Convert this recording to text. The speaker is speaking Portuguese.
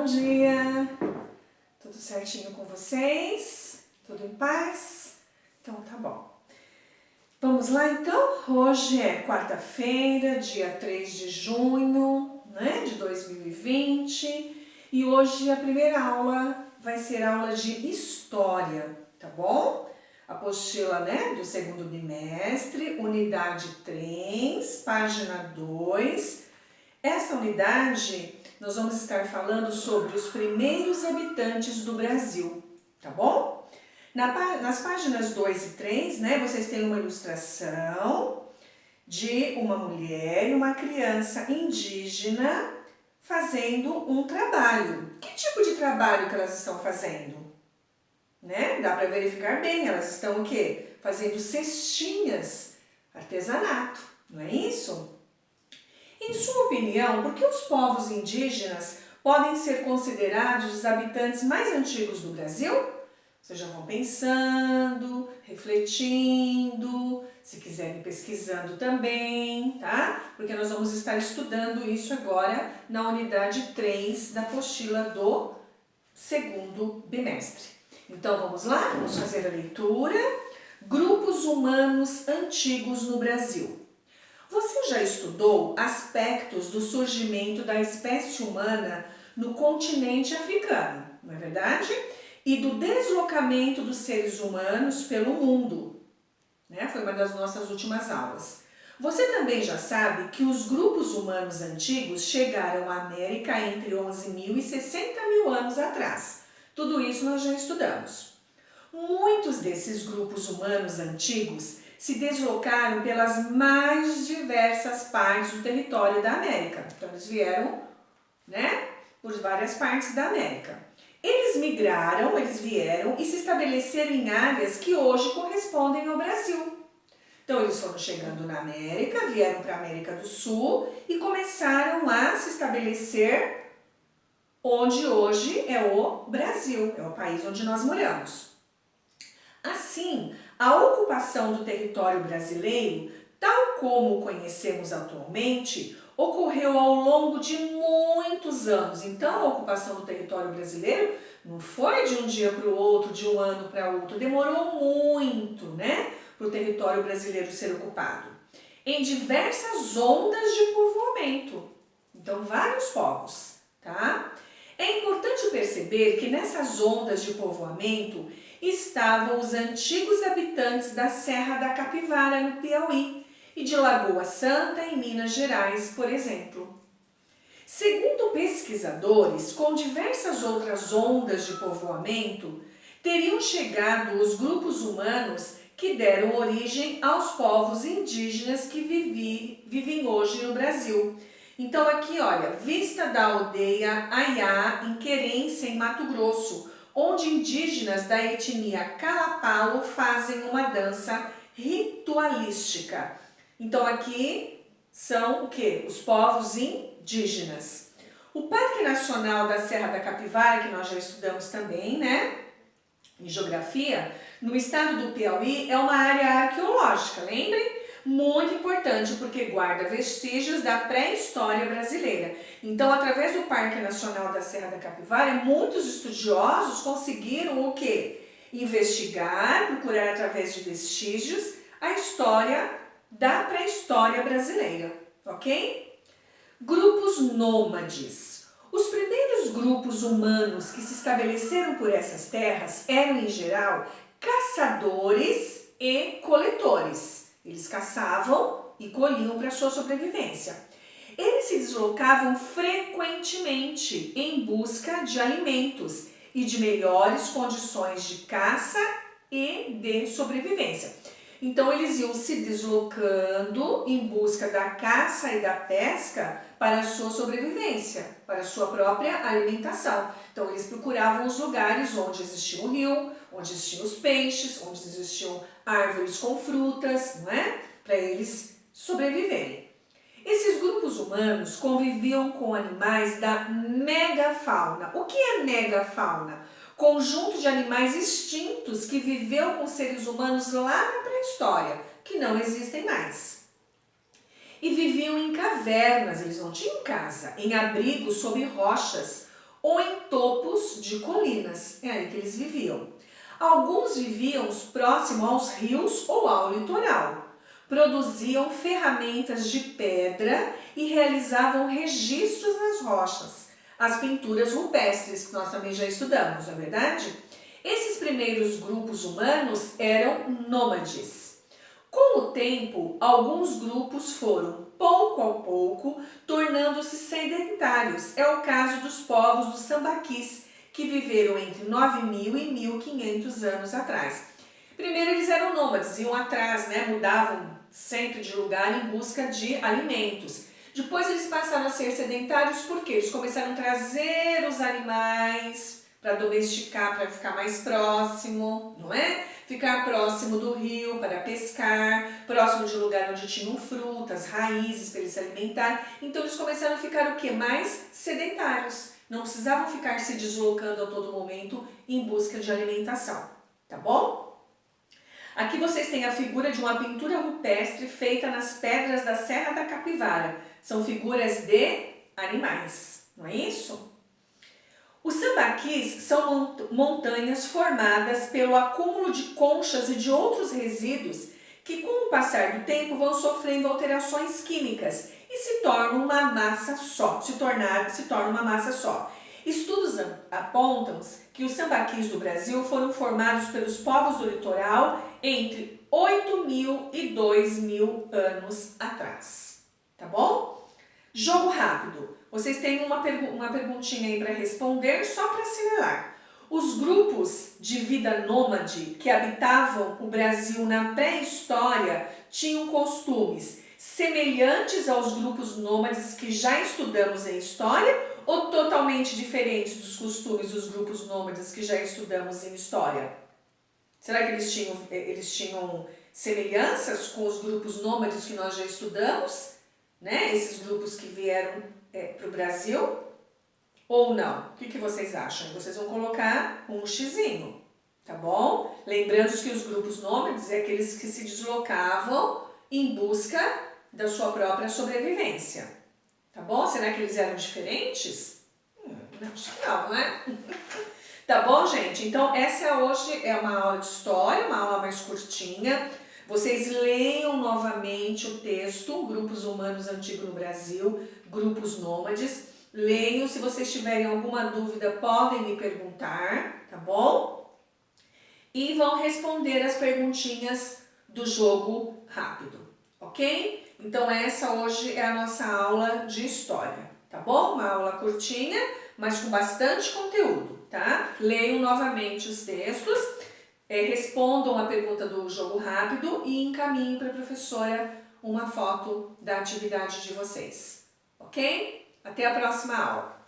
dia! Tudo certinho com vocês? Tudo em paz? Então tá bom. Vamos lá então? Hoje é quarta-feira, dia 3 de junho, né, de 2020, e hoje a primeira aula vai ser aula de História, tá bom? Apostila, né, do segundo bimestre, unidade 3, página 2. Essa unidade nós vamos estar falando sobre os primeiros habitantes do Brasil, tá bom? Nas páginas 2 e 3, né, vocês têm uma ilustração de uma mulher e uma criança indígena fazendo um trabalho. Que tipo de trabalho que elas estão fazendo? Né? Dá para verificar bem, elas estão o quê? Fazendo cestinhas, artesanato, não é isso? Em sua opinião, por que os povos indígenas podem ser considerados os habitantes mais antigos do Brasil? Vocês já vão pensando, refletindo, se quiserem pesquisando também, tá? Porque nós vamos estar estudando isso agora na unidade 3 da apostila do segundo bimestre. Então vamos lá? Vamos fazer a leitura. Grupos humanos antigos no Brasil. Você já estudou aspectos do surgimento da espécie humana no continente africano, não é verdade? E do deslocamento dos seres humanos pelo mundo, né? Foi uma das nossas últimas aulas. Você também já sabe que os grupos humanos antigos chegaram à América entre 11.000 e 60.000 anos atrás. Tudo isso nós já estudamos. Muitos desses grupos humanos antigos se deslocaram pelas mais diversas partes do território da América. Então eles vieram, né, por várias partes da América. Eles migraram, eles vieram e se estabeleceram em áreas que hoje correspondem ao Brasil. Então eles foram chegando na América, vieram para a América do Sul e começaram a se estabelecer onde hoje é o Brasil, é o país onde nós moramos. Assim, a ocupação do território brasileiro, tal como o conhecemos atualmente, ocorreu ao longo de muitos anos. Então, a ocupação do território brasileiro não foi de um dia para o outro, de um ano para outro, demorou muito, né, para o território brasileiro ser ocupado. Em diversas ondas de povoamento. Então, vários povos, tá? É importante perceber que nessas ondas de povoamento estavam os antigos habitantes da Serra da Capivara, no Piauí, e de Lagoa Santa, em Minas Gerais, por exemplo. Segundo pesquisadores, com diversas outras ondas de povoamento, teriam chegado os grupos humanos que deram origem aos povos indígenas que vivem hoje no Brasil. Então aqui, olha, vista da aldeia Aiá, em Querência, em Mato Grosso, onde indígenas da etnia Calapalo fazem uma dança ritualística. Então aqui são o quê? Os povos indígenas. O Parque Nacional da Serra da Capivara, que nós já estudamos também, né, em geografia, no estado do Piauí, é uma área arqueológica, lembrem? Muito importante porque guarda vestígios da pré-história brasileira. Então, através do Parque Nacional da Serra da Capivara, muitos estudiosos conseguiram o quê? Investigar, procurar através de vestígios a história da pré-história brasileira, ok? Grupos nômades. Os primeiros grupos humanos que se estabeleceram por essas terras eram, em geral, caçadores e coletores. Eles caçavam e colhiam para sua sobrevivência. Eles se deslocavam frequentemente em busca de alimentos e de melhores condições de caça e de sobrevivência. Então eles iam se deslocando em busca da caça e da pesca para a sua sobrevivência, para a sua própria alimentação. Então eles procuravam os lugares onde existia um rio, onde existiam os peixes, onde existiam árvores com frutas, não é? Para eles sobreviverem. Esses grupos humanos conviviam com animais da megafauna. O que é megafauna? Conjunto de animais extintos que viveu com seres humanos lá na pré-história, que não existem mais. E viviam em cavernas, eles não tinham casa, em abrigos sob rochas, ou em topos de colinas. É aí que eles viviam. Alguns viviam próximo aos rios ou ao litoral. Produziam ferramentas de pedra e realizavam registros nas rochas. As pinturas rupestres, que nós também já estudamos, não é verdade? Esses primeiros grupos humanos eram nômades. Com o tempo, alguns grupos foram, pouco a pouco, tornando-se sedentários. É o caso dos povos dos sambaquis, que viveram entre 9.000 e 1.500 anos atrás. Primeiro eles eram nômades, iam atrás, mudavam sempre de lugar em busca de alimentos. Depois eles passaram a ser sedentários porque eles começaram a trazer os animais para domesticar, para ficar mais próximo, não é? Ficar próximo do rio para pescar, próximo de lugar onde tinham frutas, raízes para eles se alimentar. Então eles começaram a ficar o quê? Mais sedentários. Não precisavam ficar se deslocando a todo momento em busca de alimentação, tá bom? Aqui vocês têm a figura de uma pintura rupestre feita nas pedras da Serra da Capivara. São figuras de animais, não é isso? Os sambaquis são montanhas formadas pelo acúmulo de conchas e de outros resíduos que, com o passar do tempo, vão sofrendo alterações químicas e se tornam uma massa só. Se torna uma massa só. Estudos apontam que os sambaquis do Brasil foram formados pelos povos do litoral entre 8.000 e 2.000 anos atrás. Tá bom? Jogo rápido. Vocês têm uma perguntinha aí para responder, só para assinalar. Os grupos de vida nômade que habitavam o Brasil na pré-história tinham costumes semelhantes aos grupos nômades que já estudamos em história ou totalmente diferentes dos costumes dos grupos nômades que já estudamos em história? Será que eles tinham semelhanças com os grupos nômades que nós já estudamos? Esses grupos que vieram para o Brasil? Ou não? O que vocês acham? Vocês vão colocar um xizinho, tá bom? Lembrando que os grupos nômades é aqueles que se deslocavam em busca da sua própria sobrevivência, tá bom? Será que eles eram diferentes? Não, acho que não, né? Tá bom, gente? Então, essa hoje é uma aula de história, uma aula mais curtinha. Vocês leiam novamente o texto, Grupos Humanos Antigos no Brasil, Grupos Nômades. Leiam, se vocês tiverem alguma dúvida, podem me perguntar, tá bom? E vão responder as perguntinhas do jogo rápido, ok? Então, essa hoje é a nossa aula de história, tá bom? Uma aula curtinha, mas com bastante conteúdo, tá? Leiam novamente os textos, respondam a pergunta do jogo rápido e encaminhem para a professora uma foto da atividade de vocês, ok? Até a próxima aula!